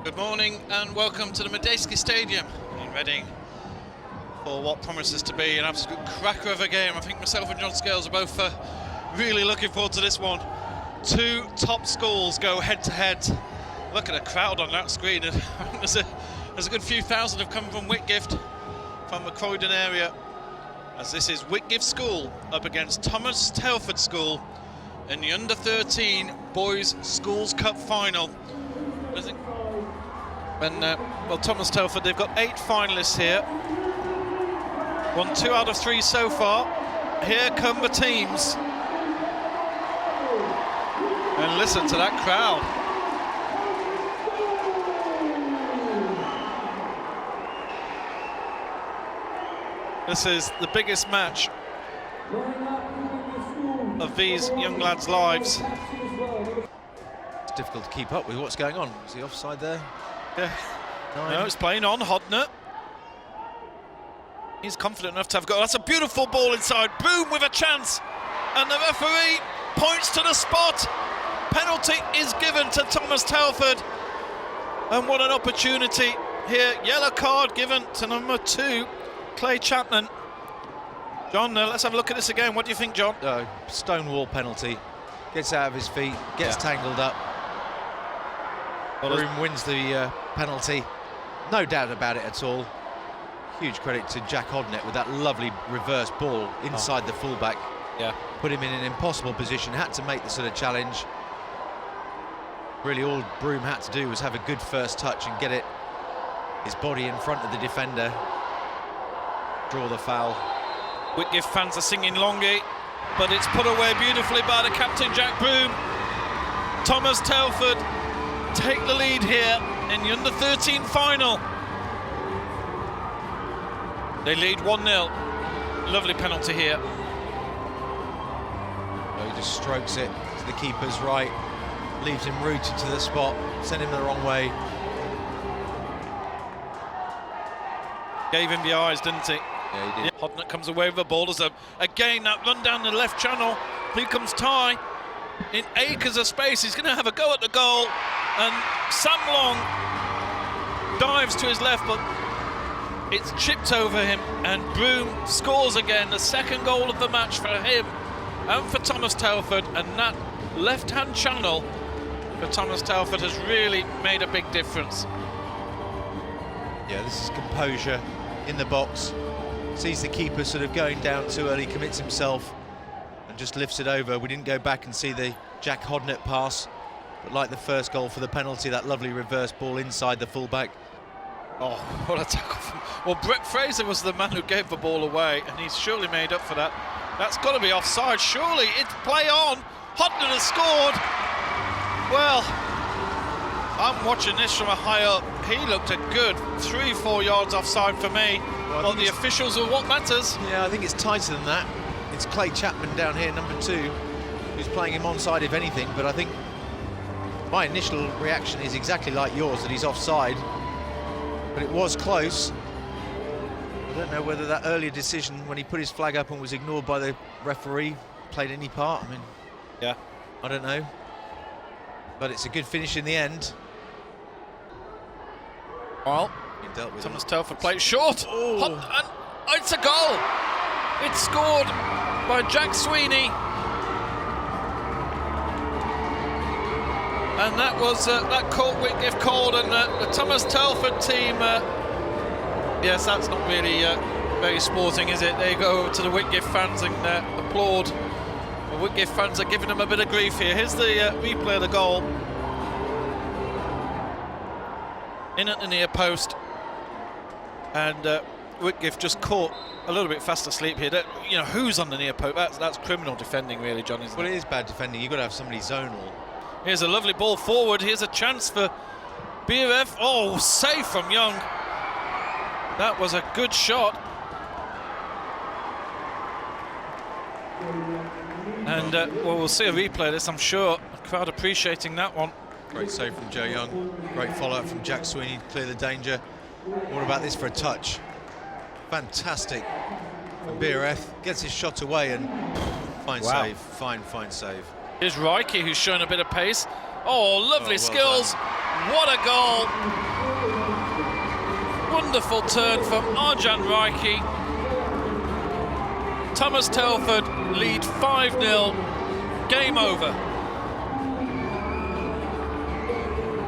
Good morning and welcome to the Medeski Stadium in Reading for what promises to be an absolute cracker of a game. I think myself and John Scales are both really looking forward to this one. Two top schools go head to head. Look at the crowd on that screen. There's a good few thousand have come from Whitgift, from the Croydon area, as this is Whitgift School up against Thomas Telford School in the under-13 Boys Schools Cup final. Well, Thomas Telford, they've got 8 finalists here. Won 2 out of 3 so far. Here come the teams. And listen to that crowd. This is the biggest match of these young lads' lives. It's difficult to keep up with what's going on. Is he offside there? Yeah. No, it's playing on Hodner. He's confident enough to have a goal. That's a beautiful ball inside. Boom with a chance. And the referee points to the spot. Penalty is given to Thomas Telford. And what an opportunity here. Yellow card given to number 2, Clay Chapman. John, let's have a look at this again. What do you think, John? Stonewall penalty. Gets out of his feet, gets tangled up. Broom wins the penalty. No doubt about it at all. Huge credit to Jack Hodnett with that lovely reverse ball inside the fullback. Yeah. Put him in an impossible position, had to make the sort of challenge. Really all Broom had to do was have a good first touch and get his body in front of the defender. Draw the foul. Whitgift fans are singing Longy, but it's put away beautifully by the captain, Jack Broom. Thomas Telford take the lead here in the under-13 final. They lead 1-0. Lovely penalty here. He just strokes it to the keeper's right, leaves him rooted to the spot, sent him the wrong way. Gave him the eyes, didn't he? Yeah, he did. Hodnett comes away with the ball. There's again that run down the left channel. Here comes Ty in acres of space. He's going to have a go at the goal, and Sam Long dives to his left, but it's chipped over him, and Broom scores again. The second goal of the match for him and for Thomas Telford, and that left-hand channel for Thomas Telford has really made a big difference. Yeah, this is composure in the box. Sees the keeper sort of going down too early, commits himself and just lifts it over. We didn't go back and see the Jack Hodnett pass, but like the first goal for the penalty, that lovely reverse ball inside the fullback. Oh, what a tackle from... Well, Brett Fraser was the man who gave the ball away, and he's surely made up for that. That's got to be offside, surely. It's play on. Hodnett has scored. Well, I'm watching this from a high up. He looked a good 3-4 yards offside for me. Well, the officials are what matters. Yeah, I think it's tighter than that. It's Clay Chapman down here, number 2, who's playing him onside if anything, but I think my initial reaction is exactly like yours, that he's offside, but it was close. I don't know whether that earlier decision when he put his flag up and was ignored by the referee played any part. I mean, yeah, I don't know, but it's a good finish in the end. Well, Thomas Telford played short. And it's a goal. It's scored by Jack Sweeney. And that was that caught Whitgift cold, and the Thomas Telford team. Yes, that's not really very sporting, is it? They go over to the Whitgift fans and applaud. The Whitgift fans are giving them a bit of grief here. Here's the replay of the goal. In at the near post, and Whitgift just caught a little bit fast asleep here. You know, who's on the near post? That's criminal defending, really, John, isn't it? Well, it is bad defending. You've got to have somebody zonal. Here's a lovely ball forward. Here's a chance for BRF. Oh, save from Young. That was a good shot. And well, we'll see a replay of this, I'm sure. The crowd appreciating that one. Great save from Joe Young. Great follow-up from Jack Sweeney to clear the danger. What about this for a touch? Fantastic from BRF. Gets his shot away and fine save. Fine save. Here's Reike, who's shown a bit of pace. Oh, lovely skills. What a goal! Wonderful turn from Arjan Reiki. Thomas Telford lead 5-0. Game over.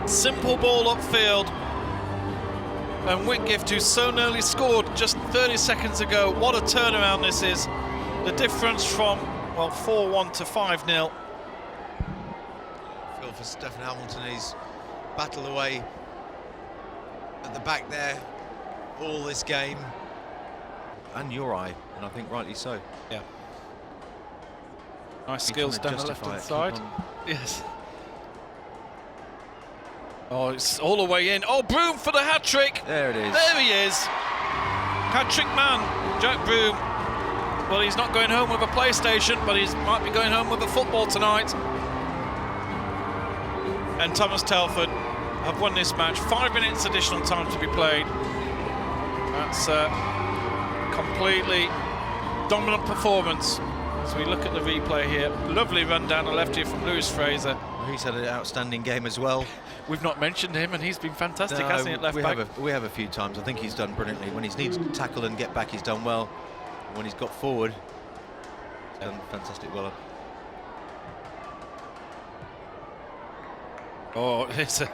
Simple ball upfield. And Whitgift, who so nearly scored just 30 seconds ago, what a turnaround this is. The difference from, well, 4-1 to 5-0. Feel for Stephen Hamilton, he's battled away at the back there all this game. And your eye, and I think rightly so. Yeah. Nice skills down the left-hand side. Yes. Oh, it's all the way in. Oh, Broom for the hat-trick. There it is. There he is. Hat-trick man, Jack Broom. Well, he's not going home with a PlayStation, but he might be going home with a football tonight. And Thomas Telford have won this match. 5 minutes additional time to be played. That's a completely dominant performance. As we look at the replay here, lovely run down the left here from Lewis Fraser. He's had an outstanding game as well. We've not mentioned him, and he's been fantastic, hasn't he, at left back? We have a few times. I think he's done brilliantly. When he's needed to tackle and get back, he's done well. When he's got forward, he's done fantastic well. Oh, it's a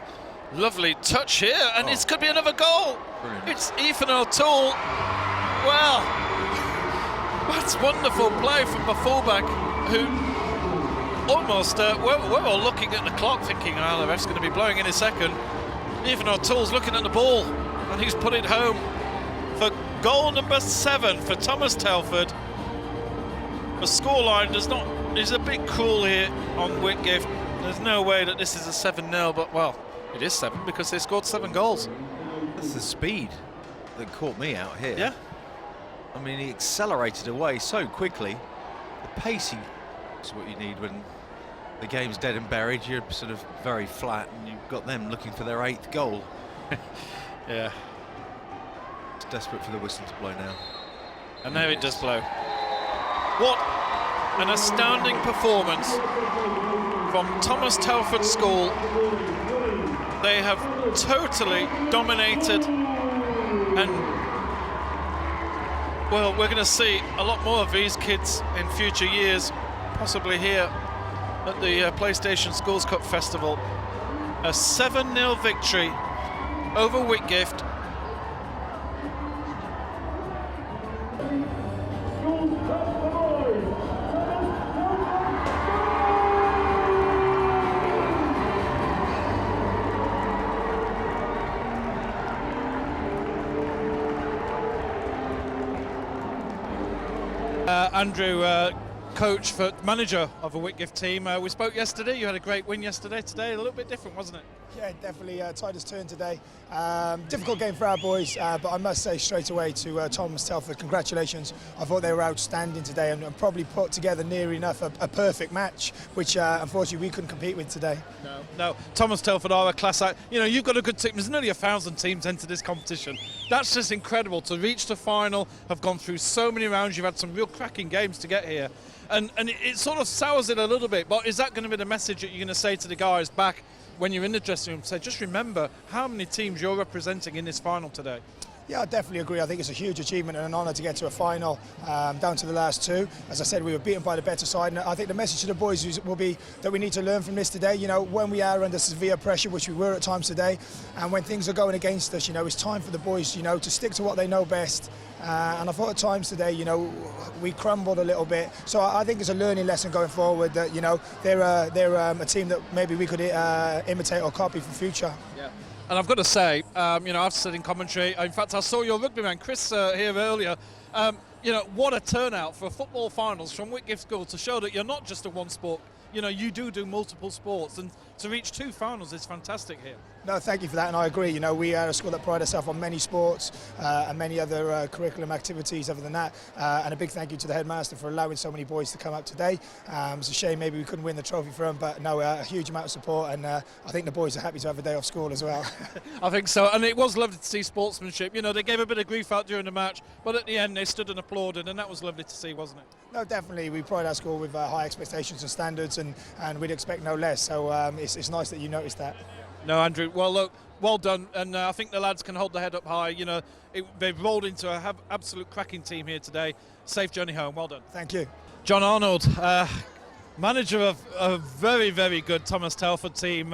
lovely touch here, and it's could be another goal. Brilliant. It's Ethan O'Toole. Well, that's wonderful play from the fullback, who almost, we're all looking at the clock thinking, oh, the ref's going to be blowing in a second. Ethan O'Toole's looking at the ball, and he's put it home for goal number 7 for Thomas Telford. The scoreline is a bit cruel here on Whitgift. There's no way that this is a 7-0, but, well, it is 7 because they scored 7 goals. That's the speed that caught me out here. Yeah. I mean, he accelerated away so quickly. The pace is what you need when the game's dead and buried. You're sort of very flat, and you've got them looking for their 8th goal. Yeah. It's desperate for the whistle to blow now. And there it does blow. What an astounding performance from Thomas Telford School. They have totally dominated, and well, we're going to see a lot more of these kids in future years, possibly here at the PlayStation Schools Cup Festival. A 7-0 victory over Whitgift. Andrew, coach, manager of a Whitgift team. We spoke yesterday. You had a great win yesterday. Today, a little bit different, wasn't it? Yeah, definitely tide has turned today. Difficult game for our boys, but I must say straight away to Thomas Telford, congratulations. I thought they were outstanding today and probably put together near enough a perfect match, which unfortunately we couldn't compete with today. No, Thomas Telford are a class act. You know, you've got a good team. There's nearly 1,000 teams enter this competition. That's just incredible to reach the final, have gone through so many rounds. You've had some real cracking games to get here. And it sort of sours it a little bit, but is that going to be the message that you're going to say to the guys back when you're in the dressing room? Say, just remember how many teams you're representing in this final today. Yeah, I definitely agree. I think it's a huge achievement and an honour to get to a final, down to the last 2. As I said, we were beaten by the better side, and I think the message to the boys will be that we need to learn from this today. You know, when we are under severe pressure, which we were at times today, and when things are going against us, you know, it's time for the boys, you know, to stick to what they know best. And I thought at times today, you know, we crumbled a little bit. So I think it's a learning lesson going forward that, you know, they're a team that maybe we could imitate or copy for future. Yeah. And I've got to say, you know, I've said in commentary, in fact, I saw your rugby man, Chris, here earlier. You know, what a turnout for football finals from Whitgift School to show that you're not just a one sport. You know, you do multiple sports, and to reach 2 finals is fantastic here. No, thank you for that, and I agree. You know, we are a school that pride ourselves on many sports and many other curriculum activities other than that. And a big thank you to the headmaster for allowing so many boys to come up today. It's a shame maybe we couldn't win the trophy for them, but no, a huge amount of support, and I think the boys are happy to have a day off school as well. I think so, and it was lovely to see sportsmanship. You know, they gave a bit of grief out during the match, but at the end they stood and applauded, and that was lovely to see, wasn't it? No, definitely. We pride our school with high expectations and standards, and we'd expect no less. So it's nice that you noticed that. No, Andrew. Well, look, well done, and I think the lads can hold their head up high. You know, they've rolled into a absolute cracking team here today. Safe journey home. Well done. Thank you. John Arnold, manager of a very, very good Thomas Telford team.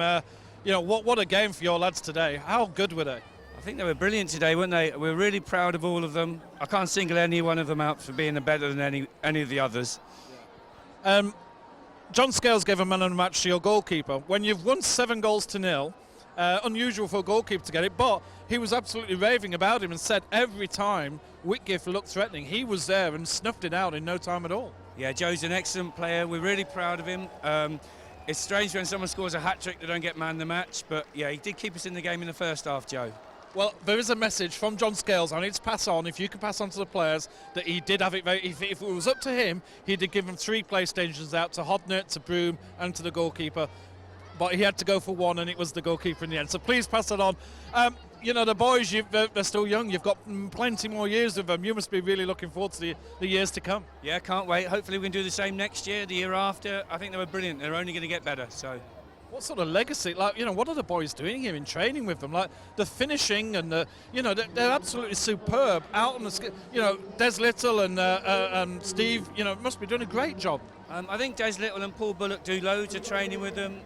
You know, what a game for your lads today. How good were they? I think they were brilliant today, weren't they? We're really proud of all of them. I can't single any one of them out for being better than any of the others. John Scales gave a man of the match to your goalkeeper. When you've won 7 goals to 0, unusual for a goalkeeper to get it, but he was absolutely raving about him and said every time Whitgift looked threatening, he was there and snuffed it out in no time at all. Yeah, Joe's an excellent player. We're really proud of him. It's strange when someone scores a hat-trick they don't get man of the match, but yeah, he did keep us in the game in the first half, Joe. Well, there is a message from John Scales I need to pass on, if you can pass on to the players, that he did have it very, if it was up to him, he did give them 3 PlayStations out to Hodner, to Broom and to the goalkeeper. But he had to go for 1 and it was the goalkeeper in the end. So please pass it on. You know, the boys, they're still young. You've got plenty more years with them. You must be really looking forward to the years to come. Yeah, can't wait. Hopefully we can do the same next year, the year after. I think they were brilliant. They're only going to get better, so... What sort of legacy, like, you know, what are the boys doing here in training with them? Like, the finishing and the, you know, they're absolutely superb. Out on the, you know, Des Little and Steve, you know, must be doing a great job. I think Des Little and Paul Bullock do loads of training with them.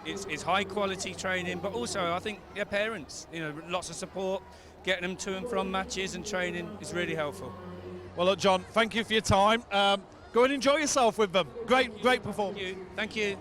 It's high quality training, but also I think their parents, you know, lots of support, getting them to and from matches and training is really helpful. Well, look, John, thank you for your time. Go and enjoy yourself with them. Great performance. Thank you.